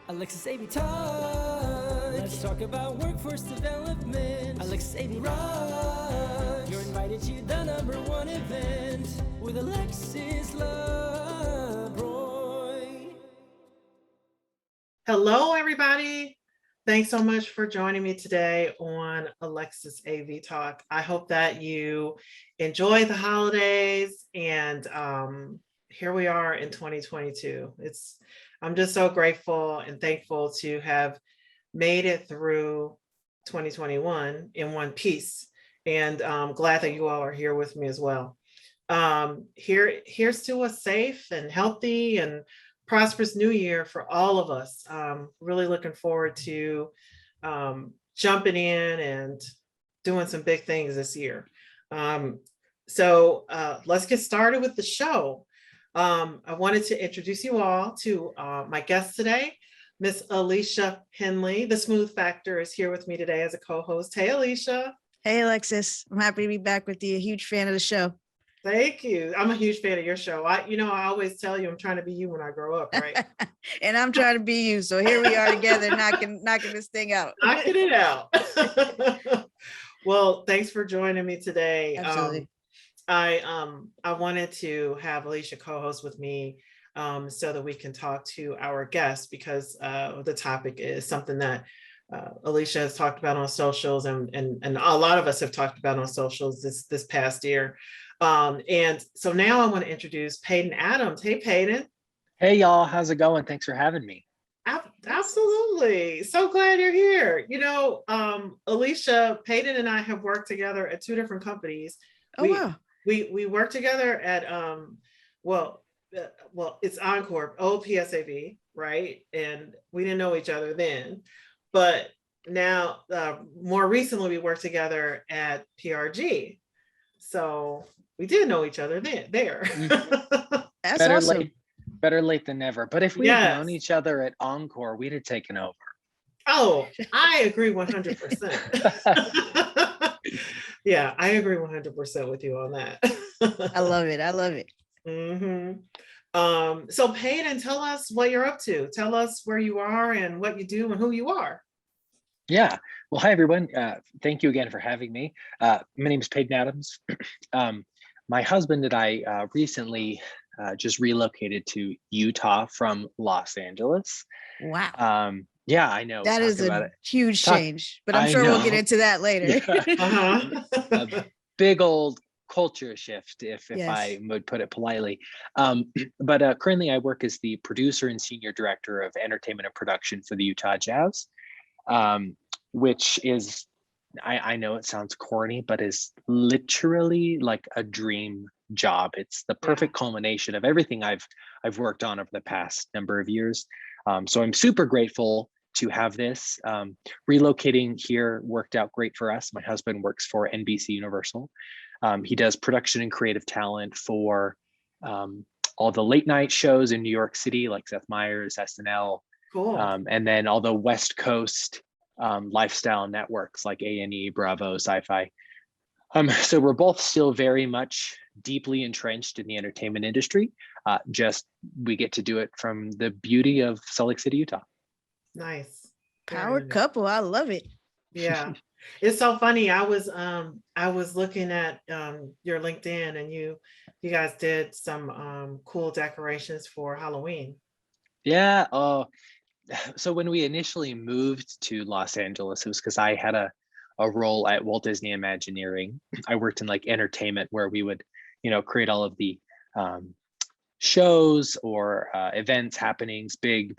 Alexis AV Talk. Let's talk about workforce development. Alexis AV Rock. You're invited to the #1 event with Alexis Labroy. Hello, everybody. Thanks so much for joining me today on Alexis AV Talk. I hope that you enjoy the holidays, and here we are in 2022. I'm just so grateful and thankful to have made it through 2021 in one piece, and I'm glad that you all are here with me as well. Here's to a safe and healthy and prosperous new year for all of us. Really looking forward to jumping in and doing some big things this year. So let's get started with the show. I wanted to introduce you all to my guest today, Miss Alicia Henley. The Smooth Factor is here with me today as a co-host. Hey, Alicia. Hey, Alexis. I'm happy to be back with you. A huge fan of the show. Thank you. I'm a huge fan of your show. I always tell you I'm trying to be you when I grow up, right? And I'm trying to be you. So here we are together, knocking this thing out. Knocking it out. Well, thanks for joining me today. Absolutely. I wanted to have Alicia co-host with me so that we can talk to our guests, because the topic is something that Alicia has talked about on socials, and a lot of us have talked about on socials this past year. And so now I want to introduce Payden Adams. Hey, Payden. Hey, y'all. How's it going? Thanks for having me. Absolutely. So glad you're here. Alicia, Payden and I have worked together at two different companies. Wow. We worked together at it's Encore, old PSAV, right? And we didn't know each other then, but now more recently we worked together at PRG. So we did know each other there. That's better awesome. Better late than never. But if we had known each other at Encore, we'd have taken over. Oh, I agree 100%. Yeah, I agree 100% with you on that. I love it. Mm-hmm. So Payden, tell us what you're up to. Tell us where you are and what you do and who you are. Yeah. Well, hi, everyone. Thank you again for having me. My name is Payden Adams. My husband and I recently just relocated to Utah from Los Angeles. Wow. Yeah, I know. That is a huge change, but I'm sure we'll get into that later. Yeah. A big old culture shift, if I would put it politely. But currently I work as the producer and senior director of entertainment and production for the Utah Jazz, which is, I know it sounds corny, but is literally like a dream job. It's the perfect culmination of everything I've worked on over the past number of years. So I'm super grateful to have this. Relocating here worked out great for us. My husband works for NBC Universal. He does production and creative talent for all the late night shows in New York City, like Seth Meyers, SNL. Cool. And then all the West Coast lifestyle networks like A&E, Bravo, Sci-Fi. So we're both still very much deeply entrenched in the entertainment industry. Just we get to do it from the beauty of Salt Lake City, Utah. Nice. Powered couple. I love it. Yeah. It's so funny. I was looking at your LinkedIn, and you guys did some cool decorations for Halloween. Yeah. Oh, so when we initially moved to Los Angeles, it was because I had a role at Walt Disney Imagineering. I worked in like entertainment, where we would, create all of the shows or events, happenings, big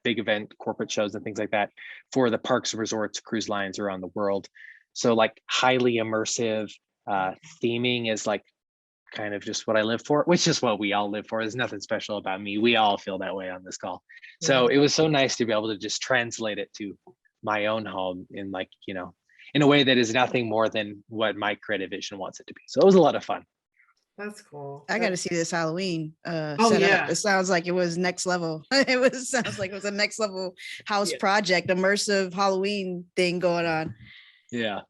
event corporate shows and things like that for the parks and resorts, cruise lines around the world. So like highly immersive theming is like kind of just what I live for, which is what we all live for. There's nothing special about me. We all feel that way on this call. So it was so nice to be able to just translate it to my own home in like, in a way that is nothing more than what my creative vision wants it to be. So it was a lot of fun. That's cool. I got to see this Halloween setup. Yeah. It sounds like it was next level. Sounds like it was a next level house project, immersive Halloween thing going on. Yeah.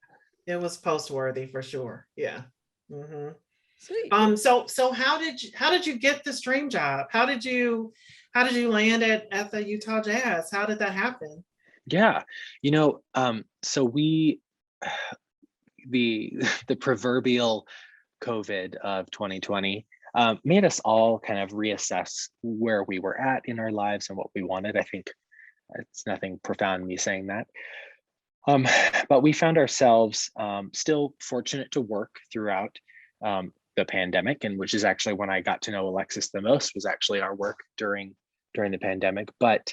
It was post-worthy for sure. Yeah. Mm-hmm. Sweet. So how did you get this dream job? How did you how did you land at the Utah Jazz? How did that happen? Yeah, so we the proverbial COVID of 2020 made us all kind of reassess where we were at in our lives and what we wanted. I think it's nothing profound me saying that. But we found ourselves still fortunate to work throughout the pandemic, and which is actually when I got to know Alexis the most, was actually our work during the pandemic. But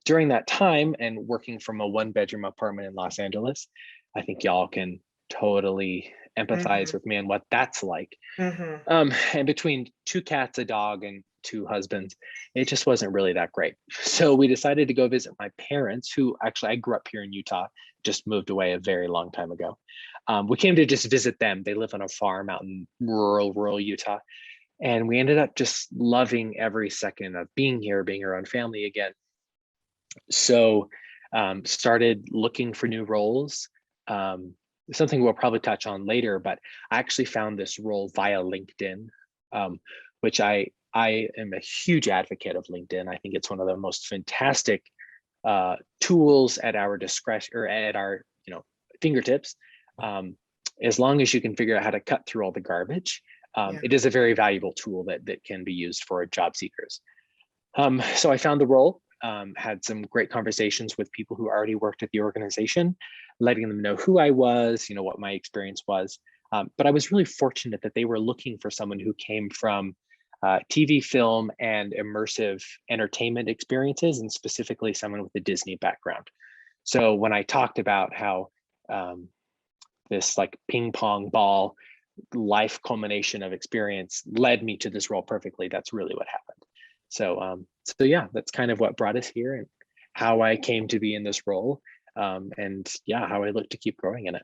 during that time and working from a 1-bedroom apartment in Los Angeles, I think y'all can totally empathize with me and what that's like. And between 2 cats, a dog, and 2 husbands, it just wasn't really that great. So we decided to go visit my parents, who actually I grew up here in Utah, just moved away a very long time ago. We came to just visit them. They live on a farm out in rural Utah. And we ended up just loving every second of being here, being our own family again. So started looking for new roles. Something we'll probably touch on later, but I actually found this role via LinkedIn, which I am a huge advocate of LinkedIn. I think it's one of the most fantastic tools at our discretion, or at our fingertips. As long as you can figure out how to cut through all the garbage, it is a very valuable tool that can be used for job seekers. So I found the role, had some great conversations with people who already worked at the organization, letting them know who I was, what my experience was. But I was really fortunate that they were looking for someone who came from TV, film, and immersive entertainment experiences, and specifically someone with a Disney background. So when I talked about how this like ping pong ball life culmination of experience led me to this role perfectly, that's really what happened. So yeah, that's kind of what brought us here and how I came to be in this role, and yeah, how I look to keep growing in it.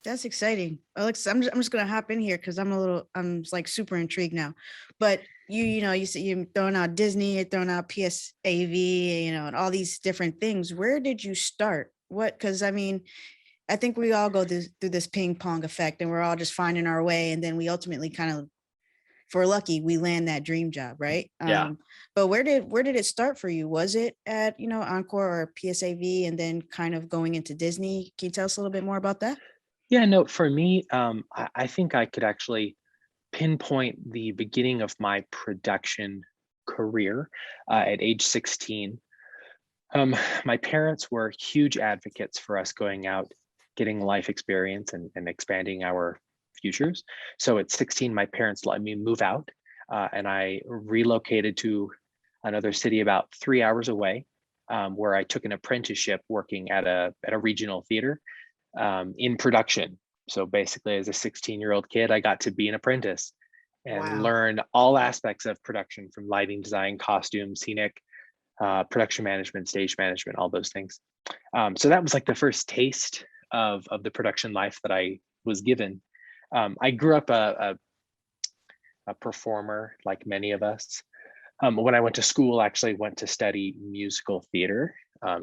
That's exciting. Alex, I'm just gonna hop in here because I'm like super intrigued now. But you said you're throwing out Disney, you're throwing out PSAV, and all these different things. Where did you start? Because I mean, I think we all go through this ping pong effect, and we're all just finding our way, and then we ultimately kind of, if we're lucky, we land that dream job, right? Yeah. But where did it start for you? Was it at Encore or PSAV, and then kind of going into Disney? Can you tell us a little bit more about that? Yeah, no, for me, I think I could actually pinpoint the beginning of my production career at age 16. My parents were huge advocates for us going out, getting life experience and expanding our futures. So at 16, my parents let me move out, and I relocated to another city about 3 hours away, where I took an apprenticeship working at a regional theater in production. So basically, as a 16-year-old kid, I got to be an apprentice and learn all aspects of production, from lighting design, costume, scenic, production management, stage management, all those things. So that was like the first taste of the production life that I was given. I grew up a performer, like many of us. When I went to school, I actually went to study musical theater.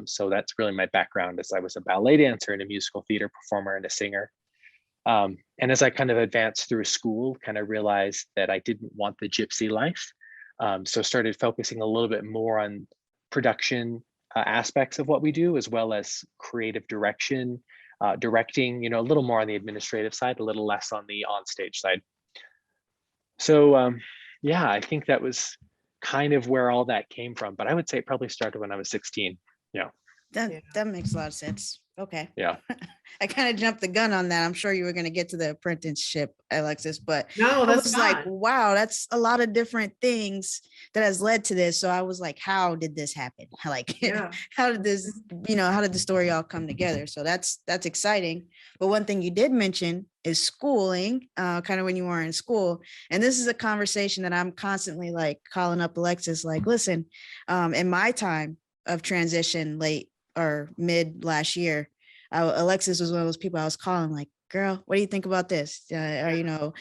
So that's really my background, as I was a ballet dancer and a musical theater performer and a singer. And as I kind of advanced through school, kind of realized that I didn't want the gypsy life. So started focusing a little bit more on production aspects of what we do, as well as creative direction, directing, a little more on the administrative side, a little less on the onstage side. So yeah, I think that was kind of where all that came from, but I would say it probably started when I was 16. Yeah. That makes a lot of sense. Okay. Yeah. I kind of jumped the gun on that. I'm sure you were going to get to the apprenticeship, Alexis, but no, I was like, wow, that's a lot of different things that has led to this. So I was like, how did this happen? Like, how did this, how did the story all come together? So that's exciting. But one thing you did mention is schooling, kind of when you were in school. And this is a conversation that I'm constantly like calling up Alexis, like, listen, in my time of transition, late or mid last year, Alexis was one of those people I was calling, like, girl, what do you think about this? Or,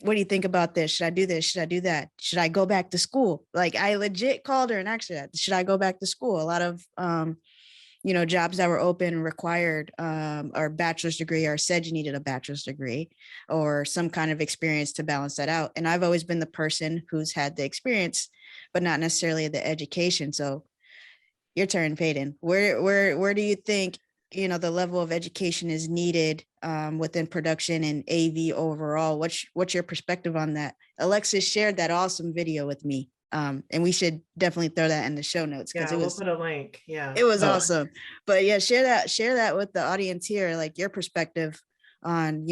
what do you think about this? Should I do this? Should I do that? Should I go back to school? Like, I legit called her and asked her that. Should I go back to school? A lot of jobs that were open required our bachelor's degree, or said you needed a bachelor's degree or some kind of experience to balance that out. And I've always been the person who's had the experience, but not necessarily the education. So your turn, Payden. Where do you think, the level of education is needed within production and AV overall? What's your perspective on that? Alexis shared that awesome video with me. And we should definitely throw that in the show notes, because we'll put a link. Yeah, it was awesome. But yeah, share that with the audience here, like your perspective on,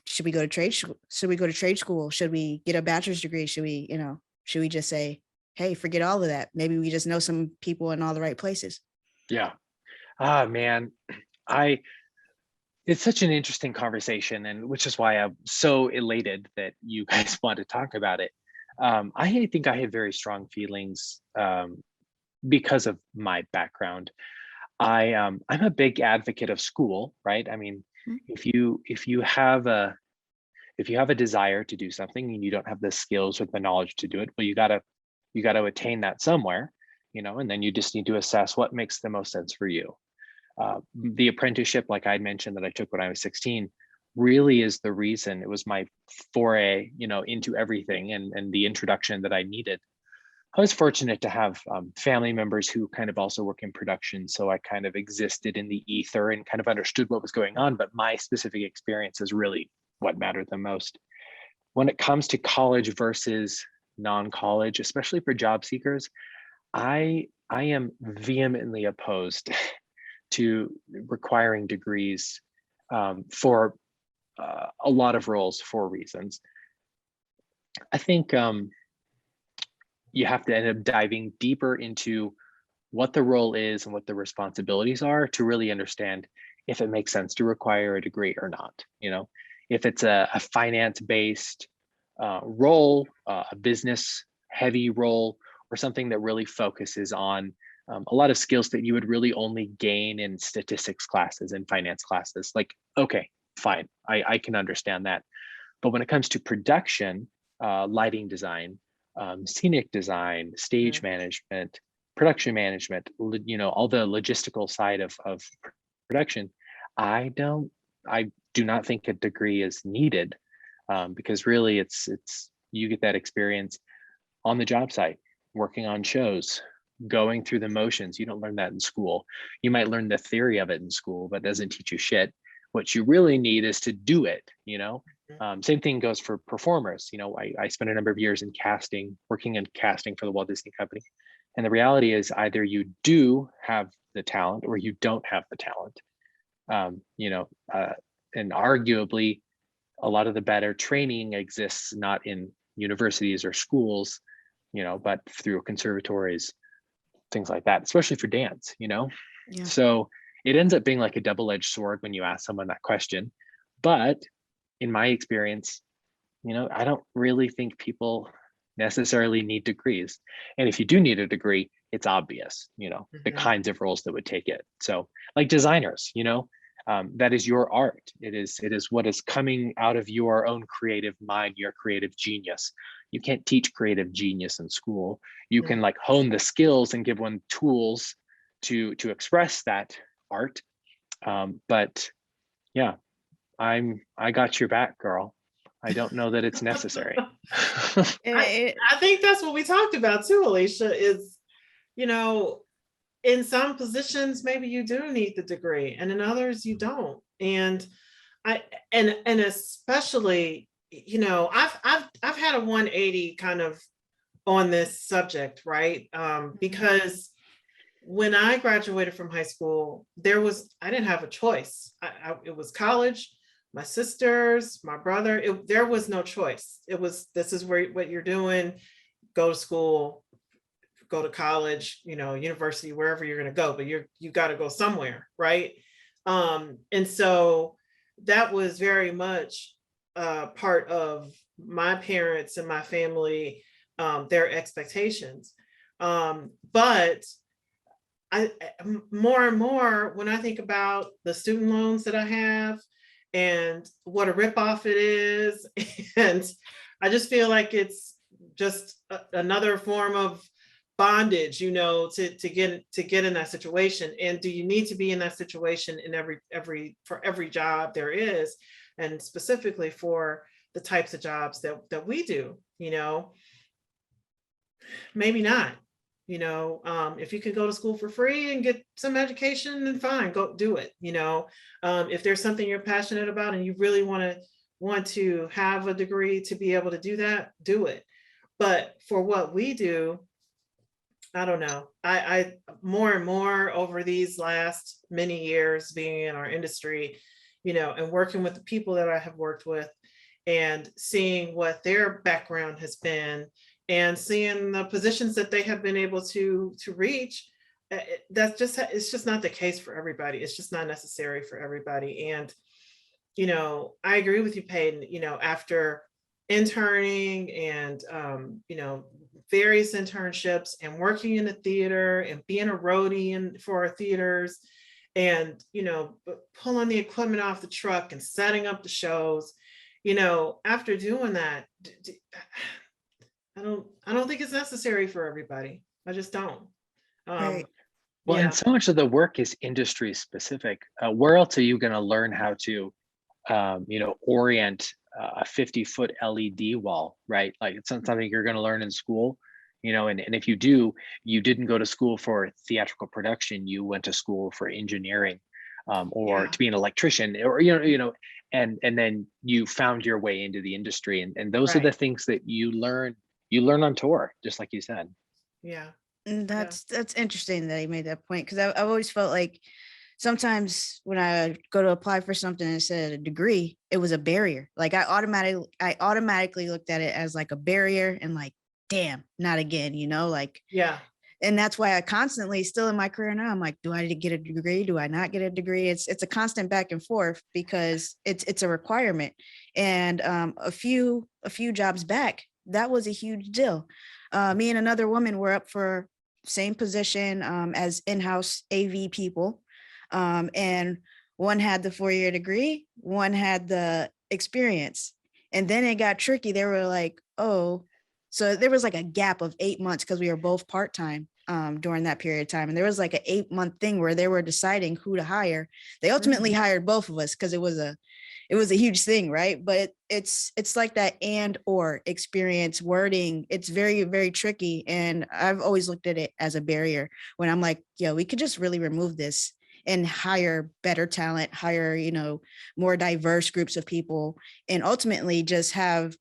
should we go to trade school? Should we go to trade school? Should we get a bachelor's degree? Should we just say, hey, forget all of that? Maybe we just know some people in all the right places. Yeah. Man, it's such an interesting conversation, and which is why I'm so elated that you guys want to talk about it. I think I have very strong feelings because of my background. I'm a big advocate of school, right? I mean, if you have a desire to do something and you don't have the skills or the knowledge to do it, well, you gotta attain that somewhere, and then you just need to assess what makes the most sense for you. The apprenticeship, like I mentioned, that I took when I was 16, really is the reason. It was my foray, into everything, and the introduction that I needed. I was fortunate to have family members who kind of also work in production, so I kind of existed in the ether and kind of understood what was going on, but my specific experience is really what mattered the most. When it comes to college versus non-college, especially for job seekers, I am vehemently opposed to requiring degrees for a lot of roles, for reasons. I think you have to end up diving deeper into what the role is and what the responsibilities are to really understand if it makes sense to require a degree or not. If it's a finance-based role, a business-heavy role, or something that really focuses on a lot of skills that you would really only gain in statistics classes and finance classes, like, okay, fine, I can understand that. But when it comes to production, lighting design, scenic design, stage management, production management, all the logistical side of production, I do not think a degree is needed, because really it's you get that experience on the job site, working on shows, going through the motions. You don't learn that in school. You might learn the theory of it in school, but it doesn't teach you shit. What you really need is to do it, Same thing goes for performers. I spent a number of years in casting, working in casting for the Walt Disney Company. And the reality is either you do have the talent or you don't have the talent. And arguably a lot of the better training exists not in universities or schools, but through conservatories, things like that, especially for dance, Yeah. So it ends up being like a double-edged sword when you ask someone that question. But in my experience, I don't really think people necessarily need degrees. And if you do need a degree, it's obvious, the kinds of roles that would take it. So like designers, that is your art. It is what is coming out of your own creative mind, your creative genius. You can't teach creative genius in school. You can like hone the skills and give one tools to express that art. But yeah, I got your back, girl. I don't know that it's necessary. I think that's what we talked about too, Alicia, is, in some positions, maybe you do need the degree, and in others you don't. And especially, I've had a 180 kind of on this subject, right? Because when I graduated from high school, I didn't have a choice. It was college, my sisters, my brother, there was no choice. It was, this is what you're doing, go to school, go to college, university, wherever you're going to go, but you got to go somewhere, right? And so that was very much part of my parents and my family, their expectations. But I more and more, when I think about the student loans that I have and what a ripoff it is, and I just feel like it's just another form of bondage, you know, to get in that situation. And do you need to be in that situation in for every job there is, and specifically for the types of jobs that we do, you know? Maybe not. You know, if you could go to school for free and get some education, then fine, go do it. You know, if there's something you're passionate about and you really want to have a degree to be able to do that, do it. But for what we do, I don't know. I more and more over these last many years being in our industry, you know, and working with the people that I have worked with and seeing what their background has been and seeing the positions that they have been able to reach, it's just not the case for everybody. It's just not necessary for everybody. And, you know, I agree with you, Payden, you know, after interning and, you know, various internships and working in the theater and being a roadie for our theaters and, you know, pulling the equipment off the truck and setting up the shows, you know, after doing that, I don't think it's necessary for everybody. I just don't. Right. Well, Yeah. and so much of the work is industry specific. Where else are you going to learn how to, you know, orient a 50-foot LED wall, right? Like it's not something you're going to learn in school, you know, and if you do, you didn't go to school for theatrical production, you went to school for engineering, or Yeah. to be an electrician, or, you know, and then you found your way into the industry. And those are the Right. things that you learn on tour, just like you said. Yeah. And that's interesting that he made that point, because I've always felt like sometimes when I go to apply for something and it said a degree, it was a barrier. Like I automatically looked at it as like a barrier and like, damn, not again, you know, like, Yeah. and that's why I constantly still in my career now, I'm like, do I get a degree? Do I not get a degree? It's a constant back and forth because it's a requirement. And a few jobs back, that was a huge deal. Me and another woman were up for same position as in-house AV people. And one had the 4-year degree, one had the experience. And then it got tricky. They were like, oh, so there was like a gap of 8 months because we were both part-time during that period of time. And there was like an 8-month thing where they were deciding who to hire. They ultimately hired both of us because it was a huge thing, right? But it's like that and or experience wording. It's very, very tricky. And I've always looked at it as a barrier when I'm like, yeah, we could just really remove this and hire better talent, hire, you know, more diverse groups of people, and ultimately just have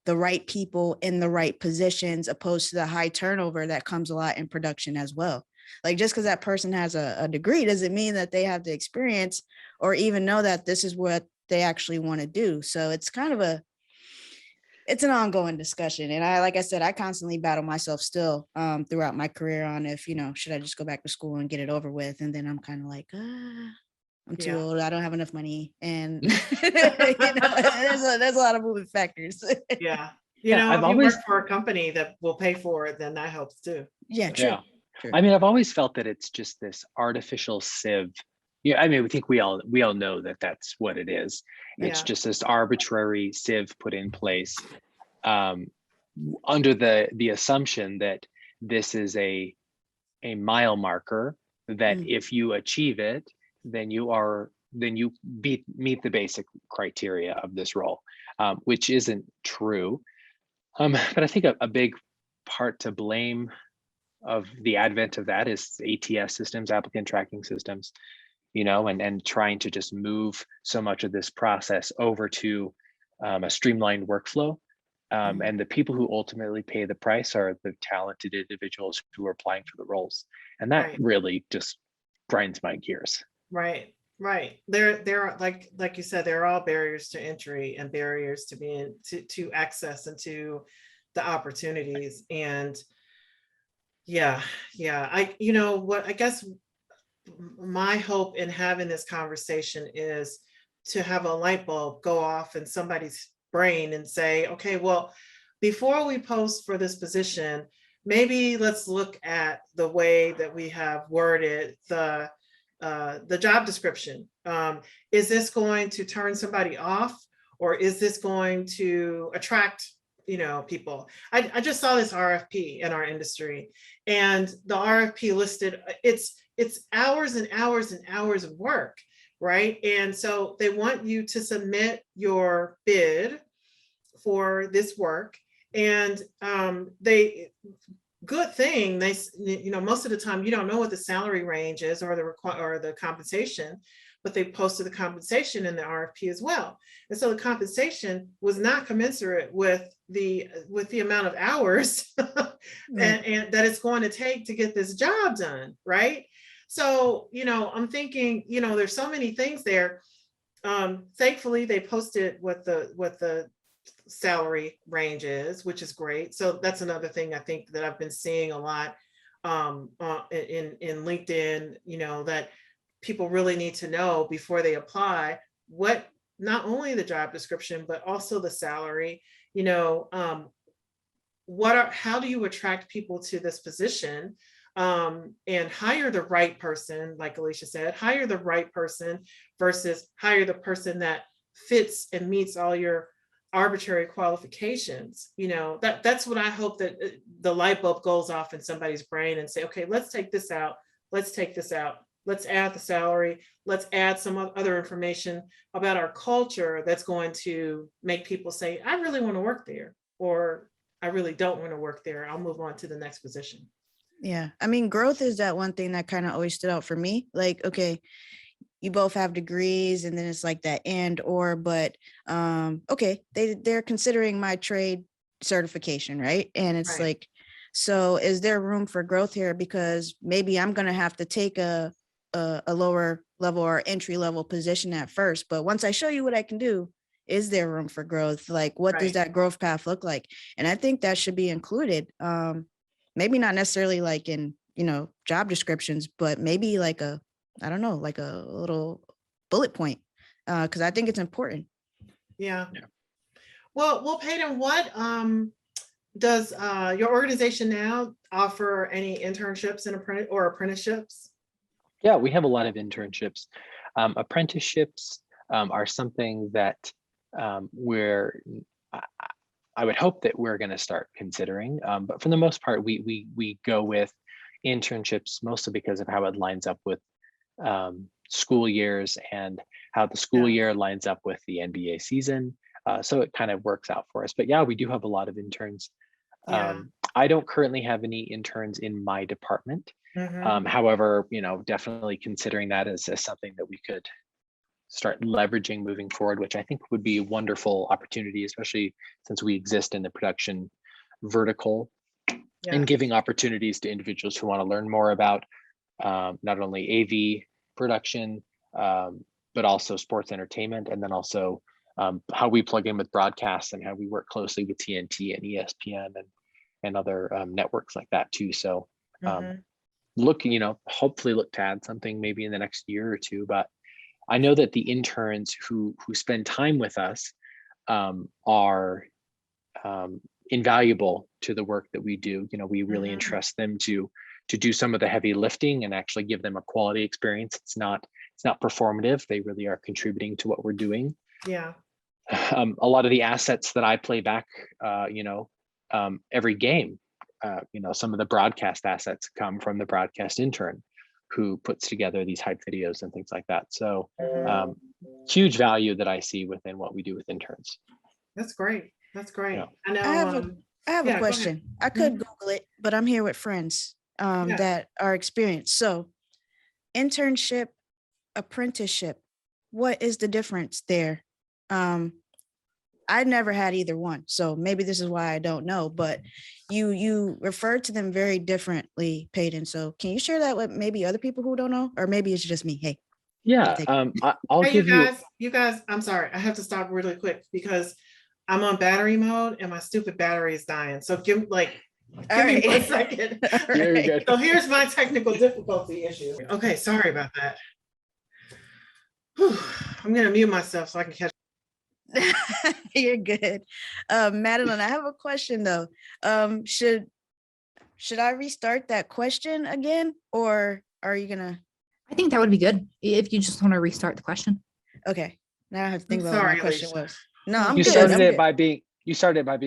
the right people in the right positions, opposed to the high turnover that comes a lot in production as well. Like just because that person has a degree doesn't mean that they have the experience or even know that this is what they actually want to do. So it's kind of it's an ongoing discussion. And like I said, I constantly battle myself still throughout my career on if, you know, should I just go back to school and get it over with? And then I'm kind of like, I'm too old. I don't have enough money. And, you know, there's a lot of moving factors. Yeah. You know, I've if you always work for a company that will pay for it, then that helps too. Yeah, true. Yeah. True. I mean, I've always felt that it's just this artificial sieve. Yeah, I mean, we think we all know that that's what it is. It's Yeah. just this arbitrary sieve put in place under the assumption that this is a mile marker that if you achieve it, then you meet the basic criteria of this role, which isn't true. But I think a big part to blame of the advent of that is ATS systems, applicant tracking systems, you know, and trying to just move so much of this process over to a streamlined workflow. And the people who ultimately pay the price are the talented individuals who are applying for the roles. And that really just grinds my gears. Right. There are like you said, there are all barriers to entry and barriers to being to access and to the opportunities. And yeah. You know what, I guess my hope in having this conversation is to have a light bulb go off in somebody's brain and say, okay, well, before we post for this position, maybe let's look at the way that we have worded the job description. Is this going to turn somebody off, or is this going to attract people. I just saw this RFP in our industry, and the RFP listed it's hours and hours and hours of work, right? And so they want you to submit your bid for this work, and good thing they, most of the time you don't know what the salary range is or the compensation, but they posted the compensation in the RFP as well. And so the compensation was not commensurate with the amount of hours and that it's going to take to get this job done, right? So, I'm thinking, there's so many things there. Thankfully, they posted what the salary range is, which is great. So that's another thing I think that I've been seeing a lot in LinkedIn, that people really need to know before they apply what, not only the job description, but also the salary, how do you attract people to this position, and hire the right person, like Alicia said, hire the right person versus hire the person that fits and meets all your arbitrary qualifications. That's what I hope, that the light bulb goes off in somebody's brain and say, okay, let's take this out. Let's take this out. Let's add the salary. Let's add some other information about our culture that's going to make people say, I really want to work there, or I really don't want to work there. I'll move on to the next position. Yeah. I mean, growth is that one thing that kind of always stood out for me. Like, okay, you both have degrees, and then it's like that but okay, they're considering my trade certification, right? And it's Right. like, so is there room for growth here? Because maybe I'm going to have to take a lower level or entry level position at first, but once I show you what I can do, is there room for growth? Like, what does Right. that growth path look like? And I think that should be included. Maybe not necessarily like in, job descriptions, but maybe like I don't know, like a little bullet point, because I think it's important. Yeah. Well, Payden, what does your organization now offer any internships and apprenticeships? Yeah, we have a lot of internships. Apprenticeships are something that I would hope that we're going to start considering. But for the most part, we go with internships mostly because of how it lines up with school years and how the school year lines up with the NBA season. So it kind of works out for us. But yeah, we do have a lot of interns. I don't currently have any interns in my department. However, definitely considering that as something that we could start leveraging moving forward, which I think would be a wonderful opportunity, especially since we exist in the production vertical, and giving opportunities to individuals who want to learn more about not only AV production, but also sports entertainment, and then also how we plug in with broadcasts and how we work closely with TNT and ESPN and other networks like that too. So hopefully look to add something maybe in the next year or two. But I know that the interns who spend time with us are invaluable to the work that we do. We really entrust them to do some of the heavy lifting and actually give them a quality experience. It's not performative. They really are contributing to what we're doing. Yeah. A lot of the assets that I play back, every game, some of the broadcast assets come from the broadcast intern who puts together these hype videos and things like that. So huge value that I see within what we do with interns. That's great. That's great. Yeah. I know. I have a question. I could Google it, but I'm here with friends that are experienced. So internship, apprenticeship, what is the difference there? I never had either one, so maybe this is why I don't know, but you refer to them very differently, Payden. So can you share that with maybe other people who don't know, or maybe it's just me? Hey. Yeah, I'll give you guys, I'm sorry, I have to stop really quick because I'm on battery mode and my stupid battery is dying. So give me 1 second. Right. So here's my technical difficulty issue. Okay, sorry about that. Whew. I'm gonna mute myself so I can catch. You're good. Madeline, I have a question though. Should I restart that question again, or are you gonna? I think that would be good if you just want to restart the question. Okay. Now I have to think about what my question was. No, I'm you good. started it by being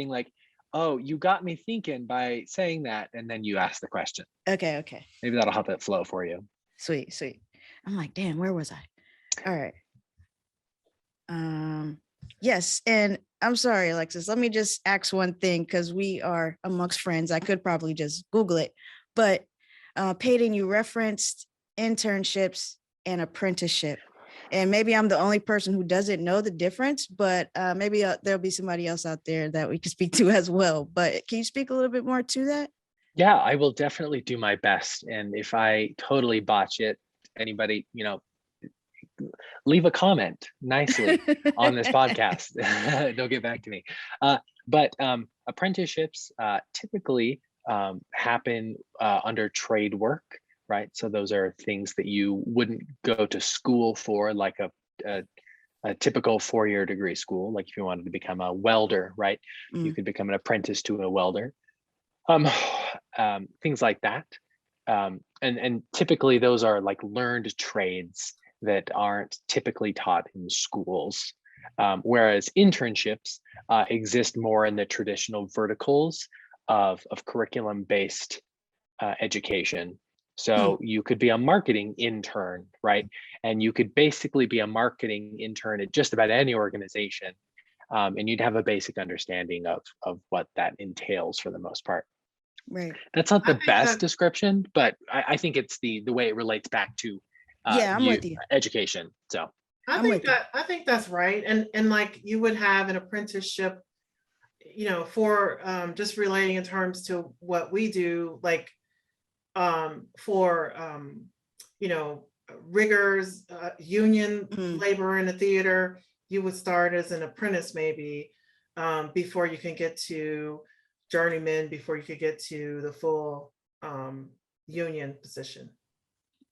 like, oh, you got me thinking by saying that, and then you ask the question. Okay. Maybe that'll help it flow for you. Sweet. I'm like, damn, where was I? All right. Yes, and I'm sorry, Alexis. Let me just ask one thing because we are amongst friends. I could probably just Google it, but Payden, you referenced internships and apprenticeship, and maybe I'm the only person who doesn't know the difference, but maybe there'll be somebody else out there that we can speak to as well. But can you speak a little bit more to that? Yeah, I will definitely do my best. And if I totally botch it, anybody, leave a comment nicely on this podcast. They'll get back to me. But apprenticeships typically happen under trade work, right? So those are things that you wouldn't go to school for, like a typical 4-year degree school. Like if you wanted to become a welder, right? You could become an apprentice to a welder. Things like that. And typically those are like learned trades that aren't typically taught in schools. Whereas internships exist more in the traditional verticals of curriculum-based education. So you could be a marketing intern, right? And you could basically be a marketing intern at just about any organization. And you'd have a basic understanding of what that entails for the most part. Right. That's not the best description, but I think it's the way it relates back to I'm with you. Education. So I think that's right. And like you would have an apprenticeship, for just relating in terms to what we do, like for riggers, union labor in the theater, you would start as an apprentice maybe before you can get to journeyman, before you could get to the full union position.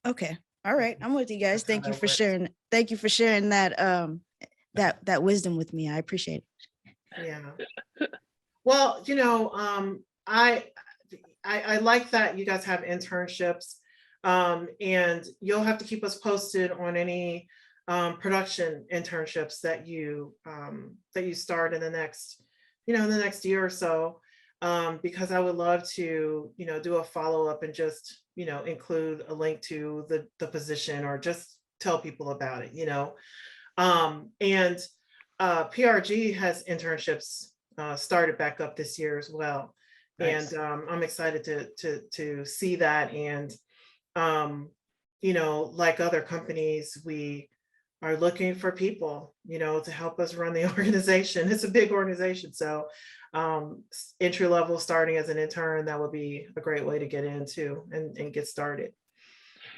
Okay. All right. I'm with you guys. Thank you for sharing. Thank you for sharing that that wisdom with me. I appreciate it. Yeah. Well, I like that you guys have internships, and you'll have to keep us posted on any production internships that you start in the next year or so, because I would love to do a follow-up and just include a link to the position or just tell people about it. And PRG has internships started back up this year as well. Nice. And I'm excited to see that. And like other companies, we are looking for people to help us run the organization. It's a big organization, so entry level, starting as an intern, that would be a great way to get into and get started.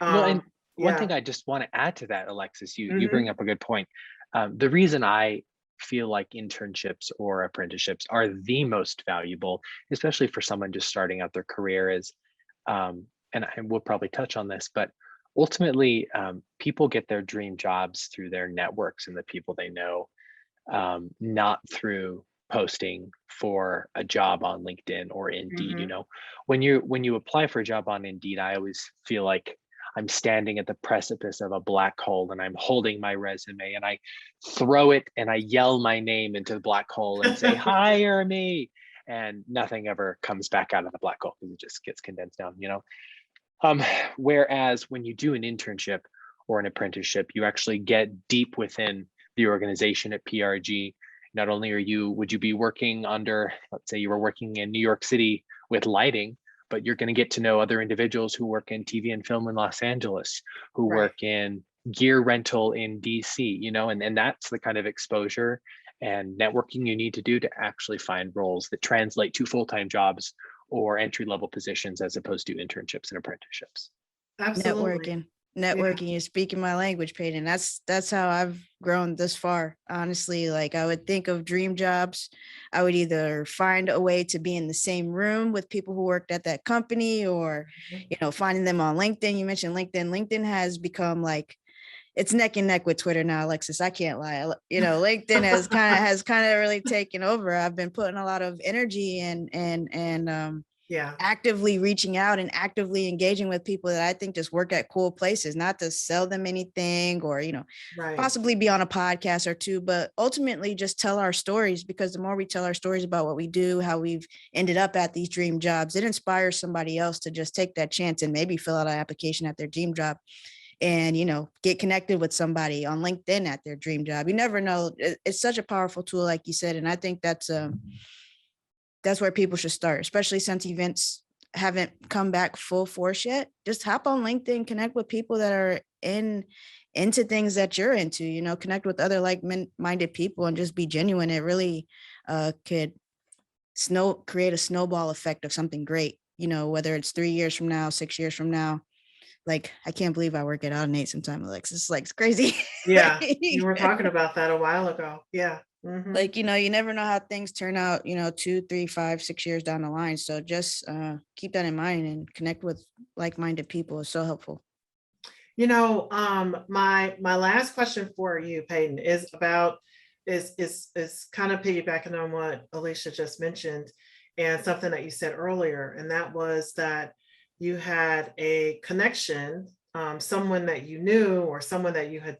Well, and one thing I just want to add to that, Alexis, you bring up a good point. The reason I feel like internships or apprenticeships are the most valuable, especially for someone just starting out their career, is, and we'll probably touch on this, but ultimately people get their dream jobs through their networks and the people they know, not through posting for a job on LinkedIn or Indeed. When you apply for a job on Indeed, I always feel like I'm standing at the precipice of a black hole and I'm holding my resume and I throw it and I yell my name into the black hole and say, hire me. And nothing ever comes back out of the black hole because it just gets condensed down, Whereas when you do an internship or an apprenticeship, you actually get deep within the organization at PRG. Not only would you be working under, let's say you were working in New York City with lighting, but you're going to get to know other individuals who work in TV and film in Los Angeles, who work in gear rental in DC, and that's the kind of exposure and networking you need to do to actually find roles that translate to full-time jobs or entry-level positions as opposed to internships and apprenticeships. Absolutely. Networking, you're speaking my language, Payden. That's how I've grown this far. Honestly, like I would think of dream jobs. I would either find a way to be in the same room with people who worked at that company, or finding them on LinkedIn. You mentioned LinkedIn. LinkedIn has become like, it's neck and neck with Twitter now, Alexis. I can't lie. LinkedIn has kind of really taken over. I've been putting a lot of energy and Yeah. actively reaching out and actively engaging with people that I think just work at cool places, not to sell them anything or, Right. possibly be on a podcast or two, but ultimately just tell our stories, because the more we tell our stories about what we do, how we've ended up at these dream jobs, it inspires somebody else to just take that chance and maybe fill out an application at their dream job and, get connected with somebody on LinkedIn at their dream job. You never know. It's such a powerful tool, like you said. And I think that's where people should start, especially since events haven't come back full force yet. Just hop on LinkedIn, connect with people that are into things that you're into, connect with other like-minded people and just be genuine. It really could create a snowball effect of something great, whether it's 3 years from now, 6 years from now. Like, I can't believe I work at Audinate sometime, Alexis. It's like, it's crazy. Yeah. You were talking about that a while ago. Yeah. Mm-hmm. Like, you never know how things turn out, 2, 3, 5, 6 years down the line. So just keep that in mind and connect with like-minded people is so helpful. My last question for you, Payden, is about is kind of piggybacking on what Alicia just mentioned and something that you said earlier, and that was that you had a connection, someone that you knew or someone that you had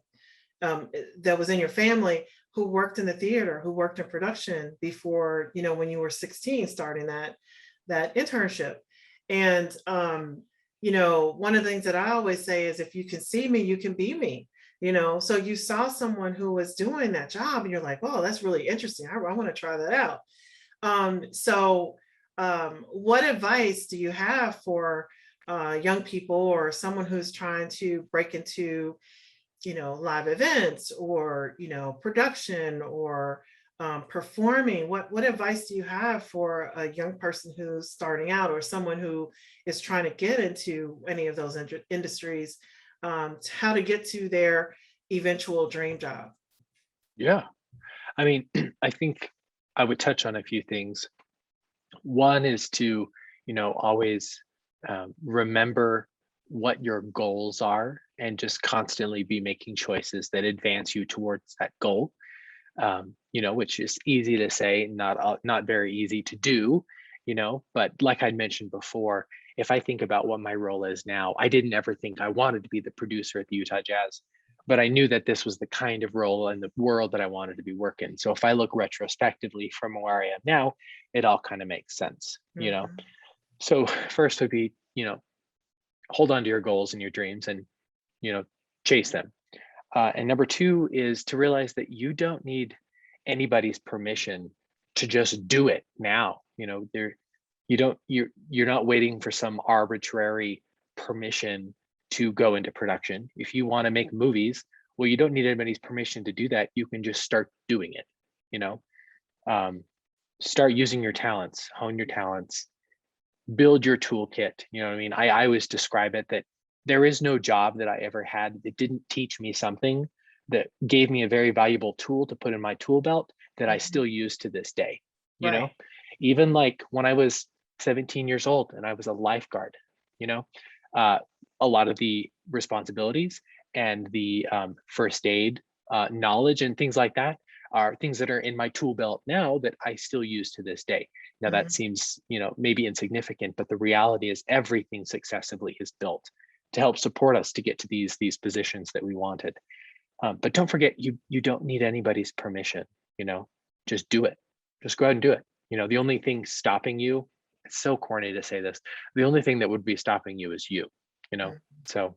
that was in your family who worked in the theater, who worked in production before, when you were 16, starting that internship. And one of the things that I always say is, if you can see me, you can be me. So you saw someone who was doing that job and you're like, oh, that's really interesting. I want to try that out. What advice do you have for young people or someone who's trying to break into, live events or, production or performing? What advice do you have for a young person who's starting out or someone who is trying to get into any of those industries, how to get to their eventual dream job? Yeah. I mean, I think I would touch on a few things. One is to, always remember what your goals are and just constantly be making choices that advance you towards that goal. Which is easy to say, not very easy to do, but like I mentioned before, if I think about what my role is now, I didn't ever think I wanted to be the producer at the Utah Jazz, but I knew that this was the kind of role in the world that I wanted to be working. So if I look retrospectively from where I am now, it all kind of makes sense, So first would be, hold on to your goals and your dreams and, chase them. And number two is to realize that you don't need anybody's permission to just do it now. You're not waiting for some arbitrary permission to go into production. If you want to make movies, well, you don't need anybody's permission to do that. You can just start doing it. Start using your talents, hone your talents, build your toolkit. I always describe it that there is no job that I ever had that didn't teach me something that gave me a very valuable tool to put in my tool belt that I still use to this day. Even like when I was 17 years old and I was a lifeguard, a lot of the responsibilities and the first aid knowledge and things like that are things that are in my tool belt now that I still use to this day. Now that seems, maybe insignificant, but the reality is everything successively is built to help support us to get to these positions that we wanted. But don't forget, you don't need anybody's permission, just do it. Just go ahead and do it. The only thing stopping you, it's so corny to say this, the only thing that would be stopping you is you, So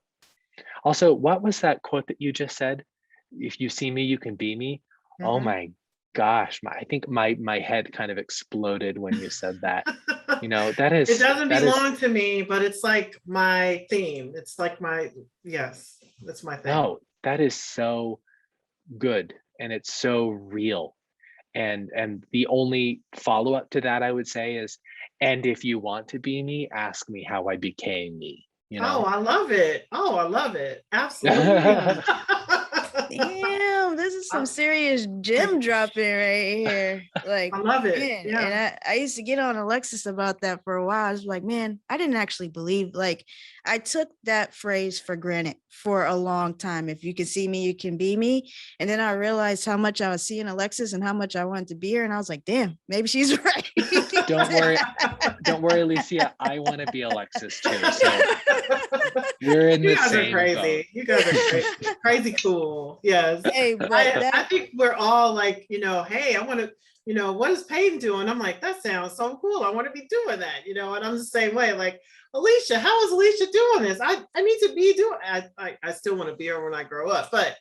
also, what was that quote that you just said? If you see me, you can be me. Oh my gosh, I think my head kind of exploded when you said that. That is, it doesn't belong to me, but it's like my theme. It's like yes, that's my thing. No, that is so good. And it's so real. And the only follow-up to that I would say is, and if you want to be me, ask me how I became me. Oh, I love it. Absolutely. Damn, this is some serious gem dropping right here. Like, I love it. man, Yeah. and I used to get on Alexis about that for a while. I was like, man, I didn't actually believe, like, I took that phrase for granted for a long time. If you can see me, you can be me. And then I realized how much I was seeing Alexis and how much I wanted to be her. And I was like, damn, maybe she's right. Don't worry, Alicia. I want to be Alexis too. So we're in You the guys are same crazy. boat. You guys are crazy, crazy cool. Yes. Hey, but I think we're all like, hey, I want to, what is Payden doing? I'm like, that sounds so cool. I want to be doing that, and I'm the same way. Like, Alicia, how is Alicia doing this? I need to be doing. I still want to be her when I grow up, but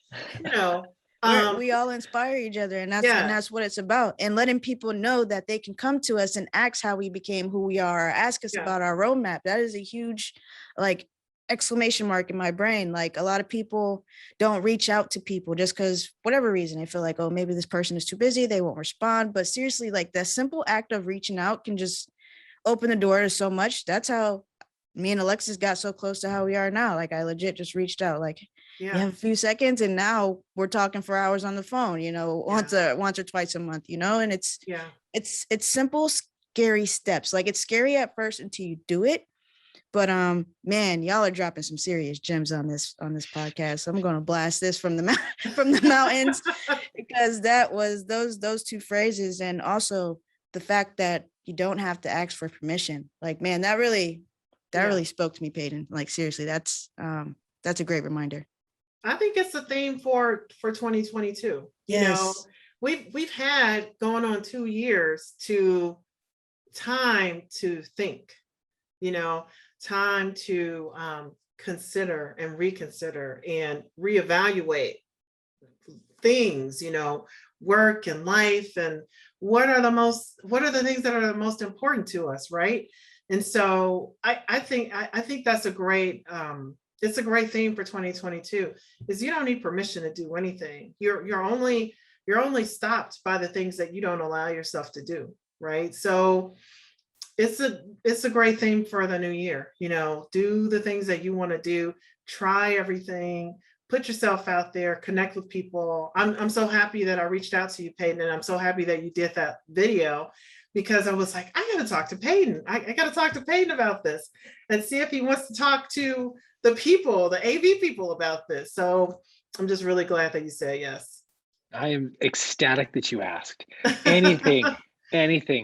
we all inspire each other, and that's what it's about. And letting people know that they can come to us and ask how we became who we are, or ask us about our roadmap. That is a huge, like, exclamation mark in my brain. Like, a lot of people don't reach out to people just because whatever reason they feel like, oh, maybe this person is too busy, they won't respond. But seriously, like, that simple act of reaching out can just open the door to so much. That's how me and Alexis got so close to how we are now. Like, I legit just reached out, like, you have a few seconds, and now we're talking for hours on the phone, once or twice a month, and it's simple, scary steps. Like, it's scary at first until you do it. But man, y'all are dropping some serious gems on this podcast. So I'm gonna blast this from the mountains, because that was those two phrases, and also the fact that you don't have to ask for permission. Like, man, that really spoke to me, Payden. Like, seriously, that's a great reminder. I think it's a theme for 2022. Yes. We've had going on 2 years to time to think, time to consider and reconsider and reevaluate things, work and life, and what are the things that are the most important to us, right? And so I think that's a great it's a great theme for 2022, is you don't need permission to do anything. You're only stopped by the things that you don't allow yourself to do, right? So it's a great theme for the new year. Do the things that you want to do, try everything, put yourself out there, connect with people. I'm so happy that I reached out to you, Payden, and I'm so happy that you did that video, because I was like, I got to talk to Payden. I got to talk to Payden about this and see if he wants to talk to the people, the AV people, about this. So I'm just really glad that you said yes. I am ecstatic that you asked. Anything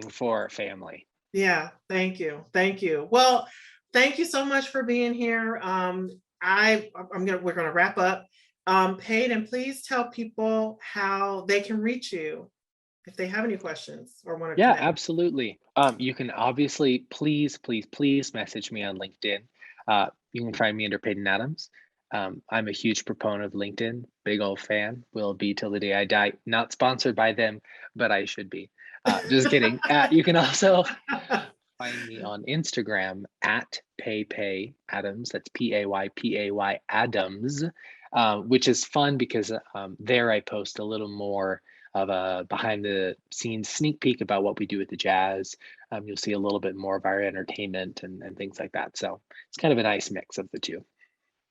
for family. Yeah, thank you. Well, thank you so much for being here. We're gonna wrap up. Payden, please tell people how they can reach you if they have any questions or want to. Yeah, absolutely. You can obviously please message me on LinkedIn. You can find me under Payden Adams. I'm a huge proponent of LinkedIn, big old fan, will be till the day I die. Not sponsored by them, but I should be. Just kidding. You can also find me on Instagram at Pay Adams. That's PAY Adams, which is fun because there I post a little more of a behind the scenes sneak peek about what we do with the Jazz. You'll see a little bit more of our entertainment and things like that. So it's kind of a nice mix of the two.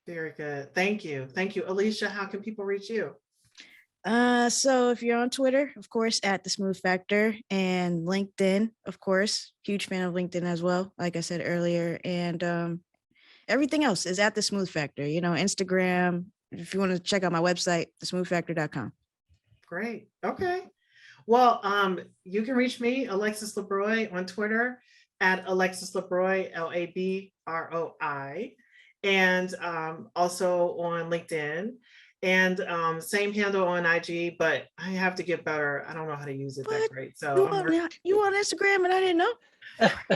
Very good. Thank you. Alicia, how can people reach you? So if you're on Twitter, of course, at The Smooth Factor, and LinkedIn, of course, huge fan of LinkedIn as well, like I said earlier, and everything else is at The Smooth Factor, Instagram. If you want to check out my website, thesmoothfactor.com. Great. Okay. Well, you can reach me, Alexis LeBroy, on Twitter at Alexis LeBroy, LABROI, and also on LinkedIn. And same handle on IG, but I have to get better. I don't know how to use it that great. So you on Instagram and I didn't know.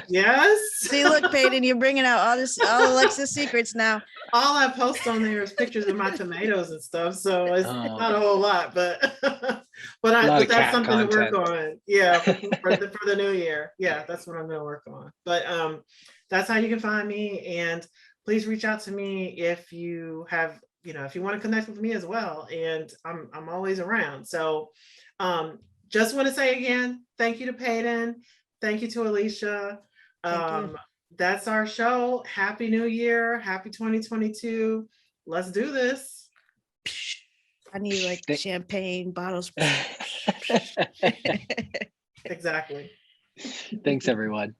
Yes. See, look, Payden, you're bringing out all Alexis secrets now. All I post on there is pictures of my tomatoes and stuff. So it's not a whole lot, but but that's something to work on. Yeah, for the new year. Yeah, that's what I'm going to work on. But that's how you can find me. And please reach out to me if you have, if you want to connect with me as well. And I'm always around. So just want to say again, thank you to Payden. Thank you to Alicia. That's our show. Happy New Year. Happy 2022. Let's do this. I need like champagne bottles. Exactly. Thanks, everyone.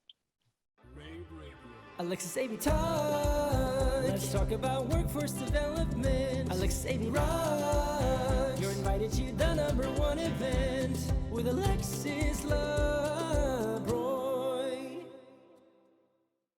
Alexis AV Talk. Let's talk about workforce development. Alexis AV Rock. You're invited to the #1 event with Alexis Love.